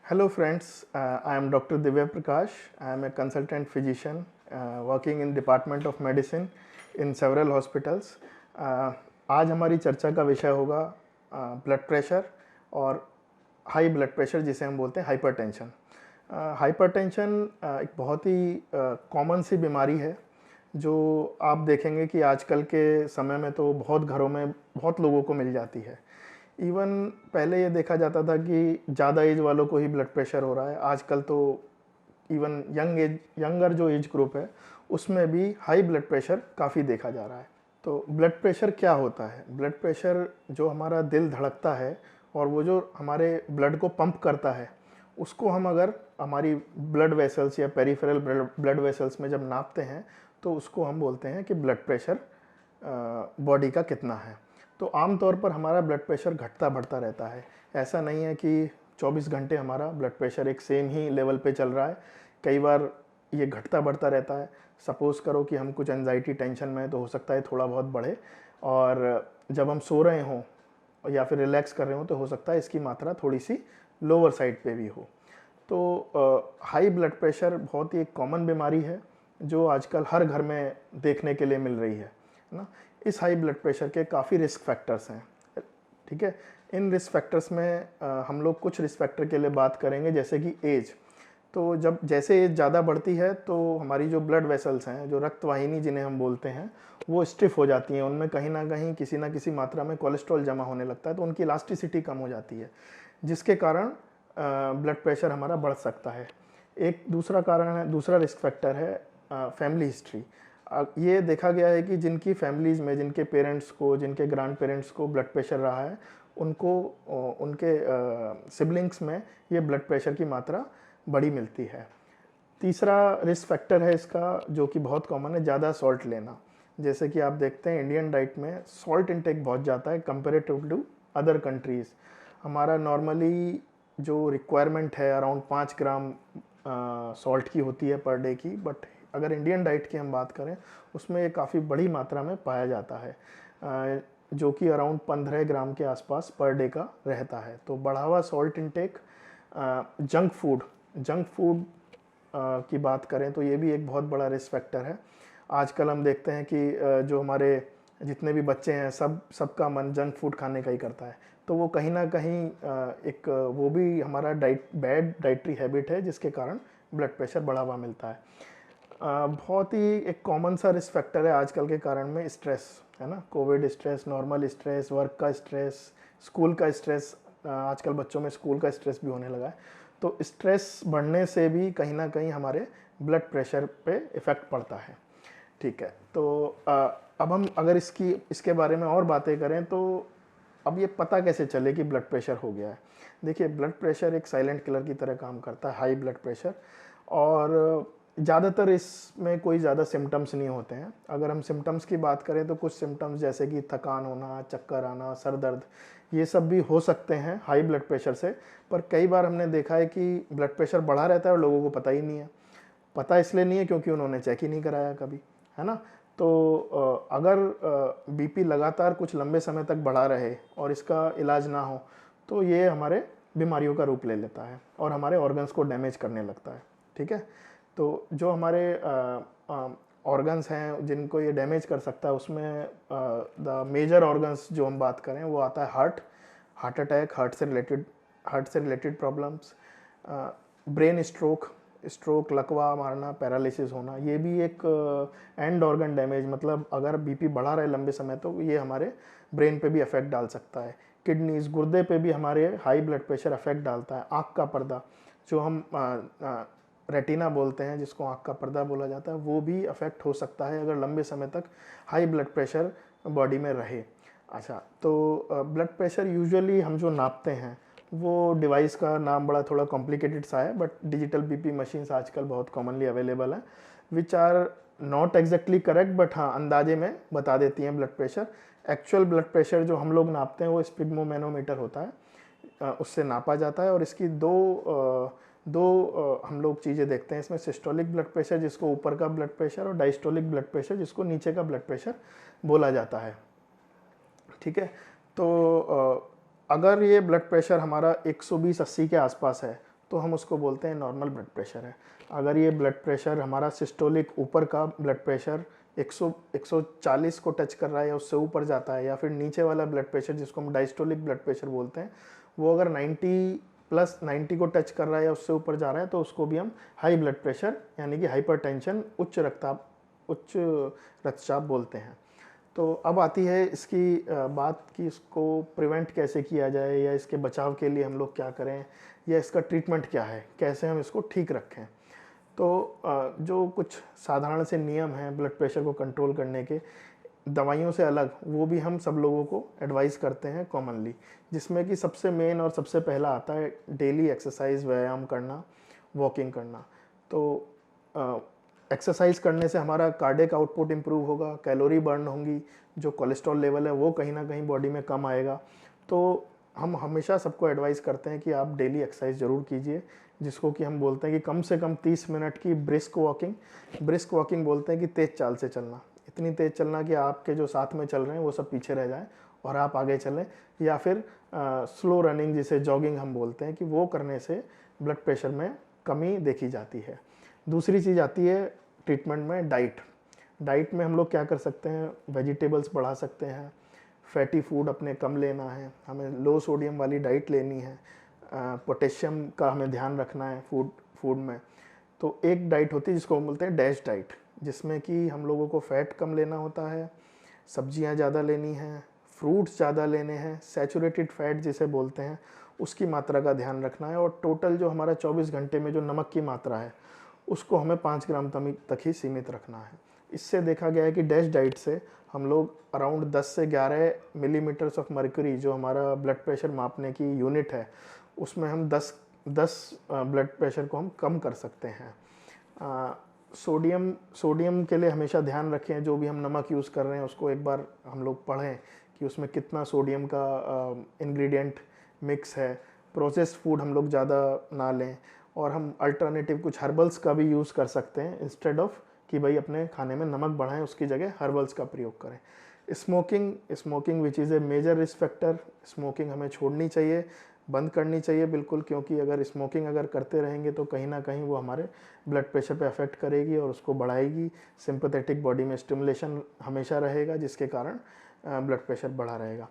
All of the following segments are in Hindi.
Hello friends, I am Dr. Divya Prakash. I am a consultant physician working in Department of Medicine in several hospitals. आज हमारी चर्चा का विषय होगा ब्लड प्रेशर और हाई ब्लड प्रेशर जिसे हम बोलते हैं हाइपरटेंशन। हाइपरटेंशन एक बहुत ही कॉमन सी बीमारी है जो आप देखेंगे कि आजकल के समय में तो बहुत घरों में बहुत लोगों को मिल जाती है। इवन पहले ये देखा जाता था कि ज़्यादा एज वालों को ही ब्लड प्रेशर हो रहा है। आजकल तो इवन यंगर जो एज ग्रुप है उसमें भी हाई ब्लड प्रेशर काफ़ी देखा जा रहा है। तो ब्लड प्रेशर क्या होता है? ब्लड प्रेशर जो हमारा दिल धड़कता है और वो जो हमारे ब्लड को पंप करता है उसको हम अगर हमारी ब्लड वेसल्स या पेरिफेरल ब्लड वेसल्स में जब नापते हैं तो उसको हम बोलते हैं कि ब्लड प्रेशर बॉडी का कितना है। तो आम तौर पर हमारा ब्लड प्रेशर घटता बढ़ता रहता है। ऐसा नहीं है कि 24 घंटे हमारा ब्लड प्रेशर एक सेम ही लेवल पे चल रहा है। कई बार ये घटता बढ़ता रहता है। सपोज़ करो कि हम कुछ एंजाइटी टेंशन में तो हो सकता है थोड़ा बहुत बढ़े, और जब हम सो रहे हों या फिर रिलैक्स कर रहे हों तो हो सकता है इसकी मात्रा थोड़ी सी लोअर साइड पे भी हो। तो हाई ब्लड प्रेशर बहुत ही एक कॉमन बीमारी है जो आजकल हर घर में देखने के लिए मिल रही है ना। इस हाई ब्लड प्रेशर के काफ़ी रिस्क फैक्टर्स हैं, ठीक है। इन रिस्क फैक्टर्स में हम लोग कुछ रिस्क फैक्टर के लिए बात करेंगे, जैसे कि एज। तो जब जैसे एज ज़्यादा बढ़ती है तो हमारी जो ब्लड वेसल्स हैं, जो रक्तवाहिनी जिन्हें हम बोलते हैं, वो स्टिफ हो जाती हैं। उनमें कहीं ना किसी मात्रा में कोलेस्ट्रॉल जमा होने लगता है, तो उनकी इलास्टिसिटी कम हो जाती है, जिसके कारण ब्लड प्रेशर हमारा बढ़ सकता है। एक दूसरा कारण है, दूसरा रिस्क फैक्टर है फैमिली हिस्ट्री। ये देखा गया है कि जिनकी फैमिलीज़ में, जिनके पेरेंट्स को, जिनके ग्रैंड पेरेंट्स को ब्लड प्रेशर रहा है, उनको उनके सिबलिंग्स में ये ब्लड प्रेशर की मात्रा बड़ी मिलती है। तीसरा रिस्क फैक्टर है इसका, जो कि बहुत कॉमन है, ज़्यादा सॉल्ट लेना। जैसे कि आप देखते हैं इंडियन डाइट में सॉल्ट इंटेक बहुत जाता है कंपेरेटिव टू अदर कंट्रीज़। हमारा नॉर्मली जो रिक्वायरमेंट है अराउंड 5 ग्राम सॉल्ट की होती है पर डे की, बट अगर इंडियन डाइट की हम बात करें उसमें ये काफ़ी बड़ी मात्रा में पाया जाता है, जो कि अराउंड 15 ग्राम के आसपास पर डे का रहता है। तो बढ़ा हुआ सॉल्ट इंटेक, जंक फूड की बात करें तो ये भी एक बहुत बड़ा रिस्क फैक्टर है। आजकल हम देखते हैं कि जो हमारे जितने भी बच्चे हैं सबका मन जंक फूड खाने का ही करता है। तो वो कहीं ना कहीं एक वो भी हमारा बैड डाइटरी हैबिट है, जिसके कारण ब्लड प्रेशर बढ़ा हुआ मिलता है। बहुत ही एक कॉमन सा रिस्क फैक्टर है आजकल के कारण में स्ट्रेस, है ना। Covid stress, normal stress, work का स्ट्रेस, स्कूल का स्ट्रेस। आजकल बच्चों में स्कूल का स्ट्रेस भी होने लगा है। तो स्ट्रेस बढ़ने से भी कहीं ना कहीं हमारे ब्लड प्रेशर पे इफ़ेक्ट पड़ता है, ठीक है। तो अब हम अगर इसके बारे में और बातें करें तो अब ये पता कैसे चले कि ब्लड प्रेशर हो गया है। देखिए, ब्लड प्रेशर एक साइलेंट किलर की तरह काम करता है, हाई ब्लड प्रेशर, और ज़्यादातर इसमें कोई ज़्यादा सिम्टम्स नहीं होते हैं। अगर हम सिम्टम्स की बात करें तो कुछ सिम्टम्स जैसे कि थकान होना, चक्कर आना, सर दर्द, ये सब भी हो सकते हैं हाई ब्लड प्रेशर से। पर कई बार हमने देखा है कि ब्लड प्रेशर बढ़ा रहता है और लोगों को पता ही नहीं है। पता इसलिए नहीं है क्योंकि उन्होंने चेक ही नहीं कराया कभी, है ना। तो अगर बीपी लगातार कुछ लंबे समय तक बढ़ा रहे और इसका इलाज ना हो तो ये हमारे बीमारियों का रूप ले लेता है और हमारे ऑर्गन्स को डैमेज करने लगता है, ठीक है। तो जो हमारे ऑर्गन्स हैं जिनको ये डैमेज कर सकता है, उसमें द मेजर ऑर्गन्स जो हम बात करें वो आता है हार्ट अटैक, हार्ट से रिलेटेड प्रॉब्लम्स, ब्रेन स्ट्रोक, लकवा मारना, पैरालिसिस होना, ये भी एक एंड ऑर्गन डैमेज। मतलब अगर बीपी बढ़ा रहे लंबे समय तो ये हमारे ब्रेन पे भी इफेक्ट डाल सकता है। किडनीज, गुर्दे पे भी हमारे हाई ब्लड प्रेशर इफेक्ट डालता है। आँख का पर्दा, जो हम रेटिना बोलते हैं, जिसको आँख का पर्दा बोला जाता है, वो भी अफेक्ट हो सकता है अगर लंबे समय तक हाई ब्लड प्रेशर बॉडी में रहे। अच्छा, तो ब्लड प्रेशर यूजुअली हम जो नापते हैं वो डिवाइस का नाम बड़ा थोड़ा कॉम्प्लिकेटेड सा है, बट डिजिटल बीपी मशीन्स आजकल बहुत कॉमनली अवेलेबल हैं, which are not exactly correct, but हाँ अंदाजे में बता देती हैं blood pressure. Actual blood pressure जो हम लोग नापते हैं वो स्पिग्मोमेनोमीटर होता है, उससे नापा जाता है। और इसकी दो हम लोग चीज़ें देखते हैं इसमें, सिस्टोलिक ब्लड प्रेशर जिसको ऊपर का ब्लड प्रेशर, और डायस्टोलिक ब्लड प्रेशर जिसको नीचे का ब्लड प्रेशर बोला जाता है, ठीक है। तो अगर ये ब्लड प्रेशर हमारा 120/80 के आसपास है तो हम उसको बोलते हैं नॉर्मल ब्लड प्रेशर है। अगर ये ब्लड प्रेशर हमारा सिस्टोलिक ऊपर का ब्लड प्रेशर 140 को टच कर रहा है या उससे ऊपर जाता है, या फिर नीचे वाला ब्लड प्रेशर जिसको हम डायस्टोलिक ब्लड प्रेशर बोलते हैं, वो अगर 90 को टच कर रहा है या उससे ऊपर जा रहा है, तो उसको भी हम हाई ब्लड प्रेशर यानी कि हाइपरटेंशन, उच्च रक्तचाप बोलते हैं। तो अब आती है इसकी बात कि इसको प्रिवेंट कैसे किया जाए, या इसके बचाव के लिए हम लोग क्या करें, या इसका ट्रीटमेंट क्या है, कैसे हम इसको ठीक रखें। तो जो कुछ साधारण से नियम हैं ब्लड प्रेशर को कंट्रोल करने के, दवाइयों से अलग, वो भी हम सब लोगों को एडवाइस करते हैं कॉमनली, जिसमें कि सबसे मेन और सबसे पहला आता है डेली एक्सरसाइज, व्यायाम करना, वॉकिंग करना। तो एक्सरसाइज करने से हमारा कार्डियक आउटपुट इम्प्रूव होगा, कैलोरी बर्न होंगी, जो कोलेस्ट्रॉल लेवल है वो कहीं ना कहीं बॉडी में कम आएगा। तो हम हमेशा सबको एडवाइस करते हैं कि आप डेली एक्सरसाइज ज़रूर कीजिए, जिसको कि हम बोलते हैं कि कम से कम 30 मिनट की ब्रिस्क वॉकिंग बोलते हैं कि तेज़ चाल से चलना, इतनी तेज़ चलना कि आपके जो साथ में चल रहे हैं वो सब पीछे रह जाएं और आप आगे चलें, या फिर स्लो रनिंग जिसे जॉगिंग हम बोलते हैं, कि वो करने से ब्लड प्रेशर में कमी देखी जाती है। दूसरी चीज़ आती है ट्रीटमेंट में डाइट में हम लोग क्या कर सकते हैं, वेजिटेबल्स बढ़ा सकते हैं, फैटी फूड अपने कम लेना है, हमें लो सोडियम वाली डाइट लेनी है, पोटेशियम का हमें ध्यान रखना है फूड में। तो एक डाइट होती है जिसको हम बोलते हैं डैश डाइट, जिसमें कि हम लोगों को फ़ैट कम लेना होता है, सब्जियां ज़्यादा लेनी हैं, फ्रूट्स ज़्यादा लेने हैं, सैचुरेटेड फैट जिसे बोलते हैं उसकी मात्रा का ध्यान रखना है, और टोटल जो हमारा 24 घंटे में जो नमक की मात्रा है उसको हमें 5 ग्राम तक ही सीमित रखना है। इससे देखा गया है कि डैश डाइट से हम लोग अराउंड 10 से 11 मिलीमीटर्स ऑफ मर्क्यूरी, जो हमारा ब्लड प्रेशर मापने की यूनिट है, उसमें हम 10 ब्लड प्रेशर को हम कम कर सकते हैं। सोडियम के लिए हमेशा ध्यान रखें, जो भी हम नमक यूज़ कर रहे हैं उसको एक बार हम लोग पढ़ें कि उसमें कितना सोडियम का इंग्रेडिएंट मिक्स है। प्रोसेस्ड फूड हम लोग ज़्यादा ना लें, और हम अल्टरनेटिव कुछ हर्बल्स का भी यूज़ कर सकते हैं, इंस्टेड ऑफ कि भाई अपने खाने में नमक बढ़ाएं, उसकी जगह हर्बल्स का प्रयोग करें। Smoking which is a major risk factor, smoking हमें छोड़नी चाहिए, बंद करनी चाहिए बिल्कुल, क्योंकि अगर स्मोकिंग करते रहेंगे तो कहीं ना कहीं वो हमारे ब्लड प्रेशर पे अफेक्ट करेगी और उसको बढ़ाएगी। सिंपैथेटिक बॉडी में स्टिमुलेशन हमेशा रहेगा, जिसके कारण ब्लड प्रेशर बढ़ा रहेगा।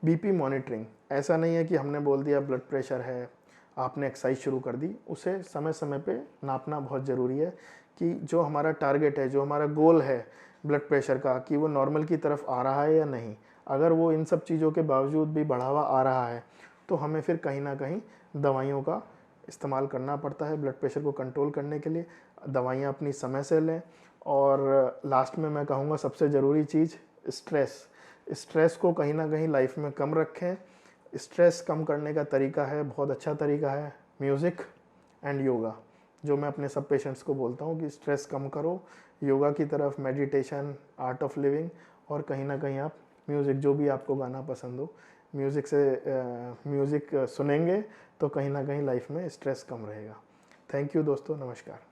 बीपी मॉनिटरिंग, ऐसा नहीं है कि हमने बोल दिया ब्लड प्रेशर है, आपने एक्सरसाइज शुरू कर दी, उसे समय समय पे नापना बहुत ज़रूरी है कि जो हमारा टारगेट है, जो हमारा गोल है ब्लड प्रेशर का, कि वो नॉर्मल की तरफ आ रहा है या नहीं। अगर वो इन सब चीज़ों के बावजूद भी बढ़ावा आ रहा है तो हमें फिर कहीं ना कहीं दवाइयों का इस्तेमाल करना पड़ता है ब्लड प्रेशर को कंट्रोल करने के लिए। दवाइयाँ अपनी समय से लें, और लास्ट में मैं कहूँगा सबसे ज़रूरी चीज़ स्ट्रेस को कहीं ना कहीं लाइफ में कम रखें। स्ट्रेस कम करने का तरीका है, बहुत अच्छा तरीका है, म्यूज़िक एंड योगा, जो मैं अपने सब पेशेंट्स को बोलता हूँ कि स्ट्रेस कम करो, योगा की तरफ, मेडिटेशन, आर्ट ऑफ लिविंग, और कहीं ना कहीं आप म्यूज़िक, जो भी आपको गाना पसंद हो, म्यूज़िक सुनेंगे तो कहीं ना कहीं लाइफ में स्ट्रेस कम रहेगा। थैंक यू दोस्तों, नमस्कार।